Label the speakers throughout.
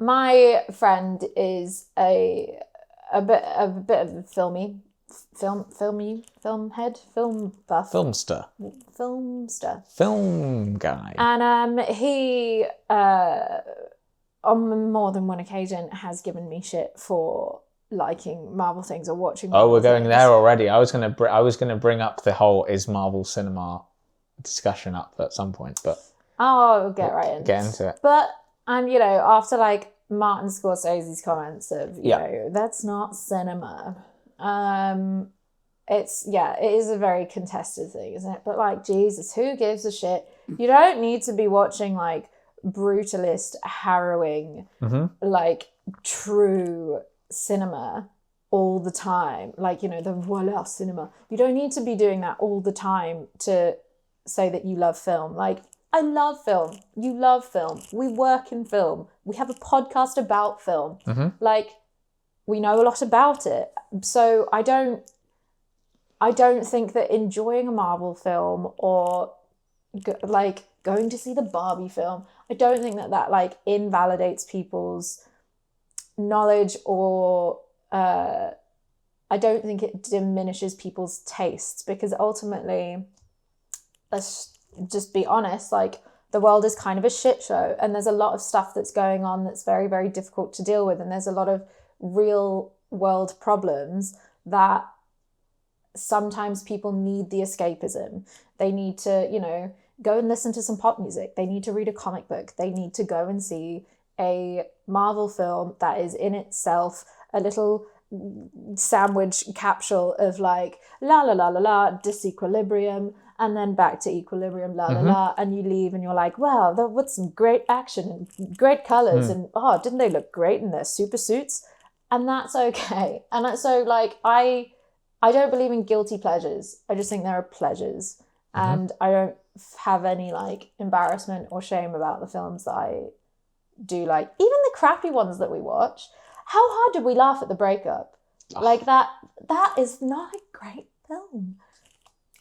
Speaker 1: my friend is a bit of a film buff, filmster,
Speaker 2: film guy,
Speaker 1: and he on more than one occasion has given me shit for liking Marvel things or watching Marvel
Speaker 2: we're going
Speaker 1: things.
Speaker 2: there already. I was gonna bring up the whole is Marvel cinema discussion up at some point, but
Speaker 1: I'll get into it. But after like Martin Scorsese's comments of you know, that's not cinema, it is a very contested thing, isn't it? But like, Jesus, who gives a shit? You don't need to be watching like brutalist, harrowing, like true cinema all the time, like, the voila cinema. You don't need to be doing that all the time to say that you love film. Like, I love film, you love film, we work in film, we have a podcast about film, like, we know a lot about it. So I don't think that enjoying a Marvel film or like going to see the Barbie film, I don't think that like invalidates people's knowledge, or I don't think it diminishes people's tastes, because ultimately, let's just be honest, like, the world is kind of a shit show, and there's a lot of stuff that's going on that's very, very difficult to deal with, and there's a lot of real world problems that sometimes people need the escapism. They need to, go and listen to some pop music. They need to read a comic book. They need to go and see a Marvel film that is in itself a little sandwich capsule of like la la la la la disequilibrium, and then back to equilibrium, la la la, and you leave and you're like, wow, what's some great action and great colors, and didn't they look great in their super suits? And that's okay. And so like I don't believe in guilty pleasures. I just think there are pleasures, and I don't have any like embarrassment or shame about the films that I do like. Even the crappy ones that we watch. How hard did we laugh at the breakup? Like that is not a great film.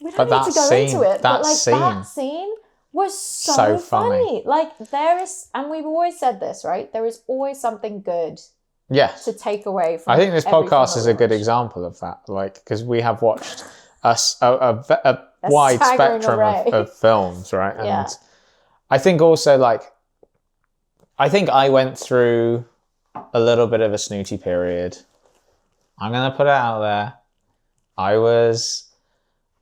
Speaker 1: We don't need to go into it, but like that scene was so funny. Like there is, and we've always said this, right? There is always something good to take away from.
Speaker 2: I think this podcast is a good example of that, like, because we have watched a wide spectrum of films, right? And I think also, like, I think I went through a little bit of a snooty period. I'm going to put it out there.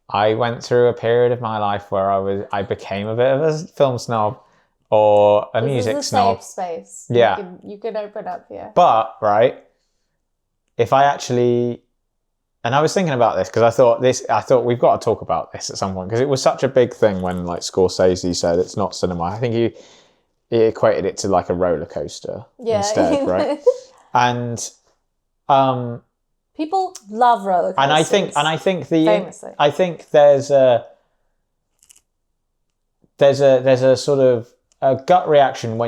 Speaker 2: I went through a period of my life where I became a bit of a film snob or a music snob.
Speaker 1: Safe space.
Speaker 2: Yeah.
Speaker 1: You can open up here.
Speaker 2: But, right, if I actually, and I was thinking about this because I thought we've got to talk about this at some point, because it was such a big thing when like Scorsese said it's not cinema. I think he equated it to like a roller coaster instead, right? And
Speaker 1: people love roller coasters.
Speaker 2: And I think
Speaker 1: famously.
Speaker 2: I think there's a sort of a gut reaction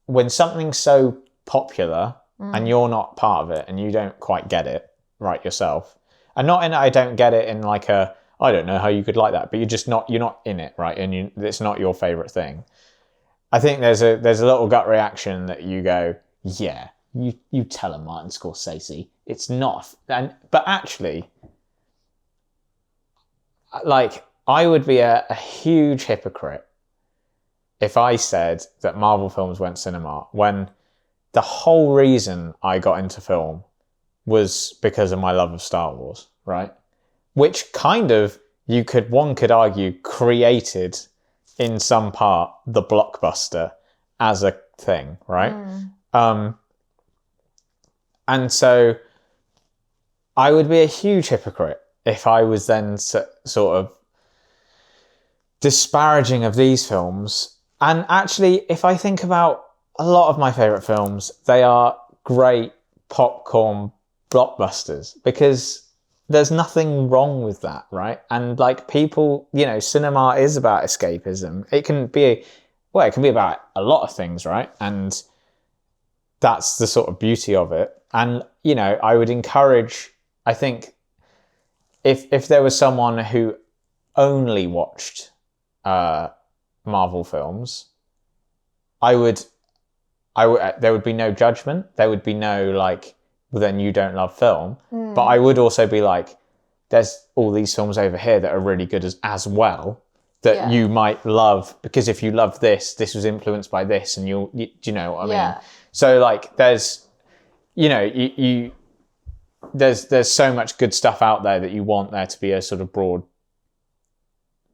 Speaker 2: when something's so popular and you're not part of it and you don't quite get it right yourself. And not in that I don't get it in like a, I don't know how you could like that, but you're not in it, right? And it's not your favorite thing. I think there's a little gut reaction that you go, yeah, you tell him, Martin Scorsese, it's not. But actually, like, I would be a huge hypocrite if I said that Marvel films went cinema when the whole reason I got into film was because of my love of Star Wars, right? Which kind of, one could argue, created in some part the blockbuster as a thing, right? And so I would be a huge hypocrite if I was then sort of disparaging of these films. And actually, if I think about a lot of my favourite films, they are great popcorn blockbusters, because there's nothing wrong with that, right? And like, people, cinema is about escapism. It can be about a lot of things, right? And that's the sort of beauty of it. And, I would encourage, I think, if there was someone who only watched Marvel films, I would there would be no judgment. There would be no like, well, then you don't love film. But I would also be like, there's all these films over here that are really good as well that you might love, because if you love this was influenced by this, and you know what I mean? So like there's, you know, there's so much good stuff out there that you want there to be a sort of broad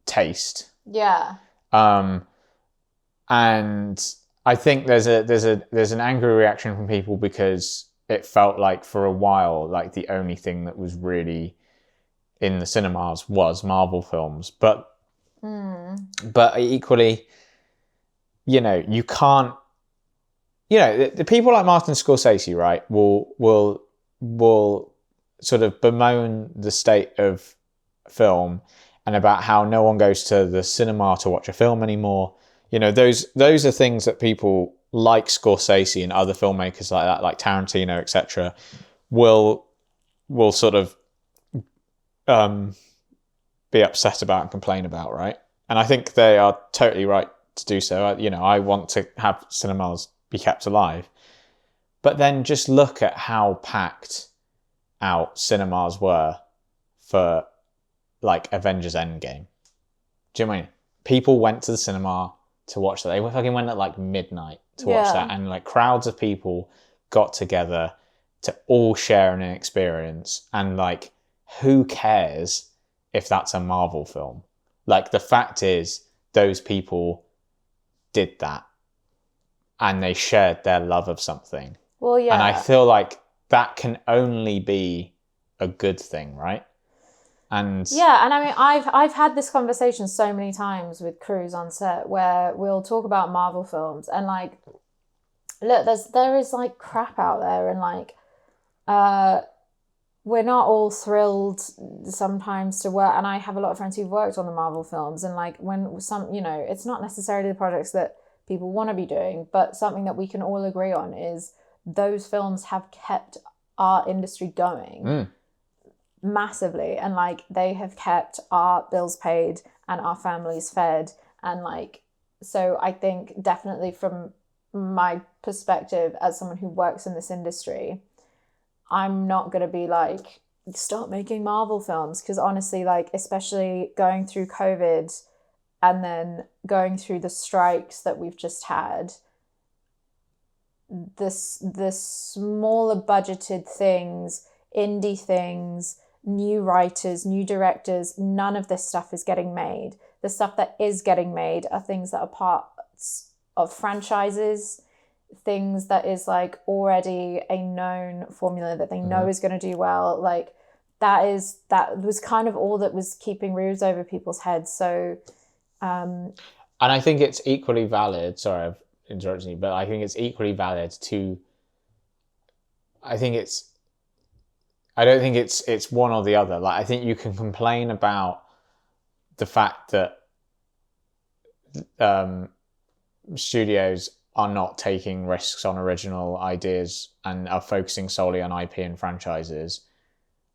Speaker 2: taste.
Speaker 1: Yeah.
Speaker 2: And I think there's an angry reaction from people because it felt like for a while, like the only thing that was really in the cinemas was Marvel films. But equally, you know, you can't, you know, the people like Martin Scorsese, right, will sort of bemoan the state of film and about how no one goes to the cinema to watch a film anymore. You know, those are things that people like Scorsese and other filmmakers like that, like Tarantino, etc., will sort of be upset about and complain about, right? And I think they are totally right to do so. You know, I want to have cinemas be kept alive. But then just look at how packed out cinemas were for like Avengers Endgame. Do you know what I mean? People went to the cinema to watch that. They fucking went at like midnight to watch that, and like crowds of people got together to all share an experience. And like, who cares if that's a Marvel film? Like, the fact is, those people did that and they shared their love of something.
Speaker 1: Well, yeah.
Speaker 2: And I feel like that can only be a good thing, right? And
Speaker 1: yeah, and I mean, I've had this conversation so many times with crews on set where we'll talk about Marvel films and like, look, there is like crap out there, and like, we're not all thrilled sometimes to work. And I have a lot of friends who've worked on the Marvel films, and like when some, you know, it's not necessarily the projects that people want to be doing, but something that we can all agree on is those films have kept our industry going. Massively, and like they have kept our bills paid and our families fed, and like, so I think definitely from my perspective as someone who works in this industry, I'm not going to be like, stop making Marvel films, because honestly, like, especially going through COVID and then going through the strikes that we've just had, the smaller budgeted things, indie things, new writers, new directors, none of this stuff is getting made. The stuff that is getting made are things that are parts of franchises, things that is like already a known formula that they know is going to do well. Like that was kind of all that was keeping roofs over people's heads. So
Speaker 2: and I think it's equally valid, sorry I've interrupted you, but I think it's equally valid to, I don't think it's one or the other. Like, I think you can complain about the fact that studios are not taking risks on original ideas and are focusing solely on IP and franchises,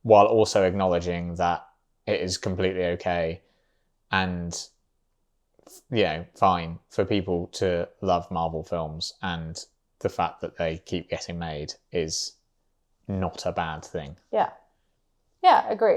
Speaker 2: while also acknowledging that it is completely okay and, you know, fine for people to love Marvel films, and the fact that they keep getting made is not a bad thing.
Speaker 1: Yeah, agreed.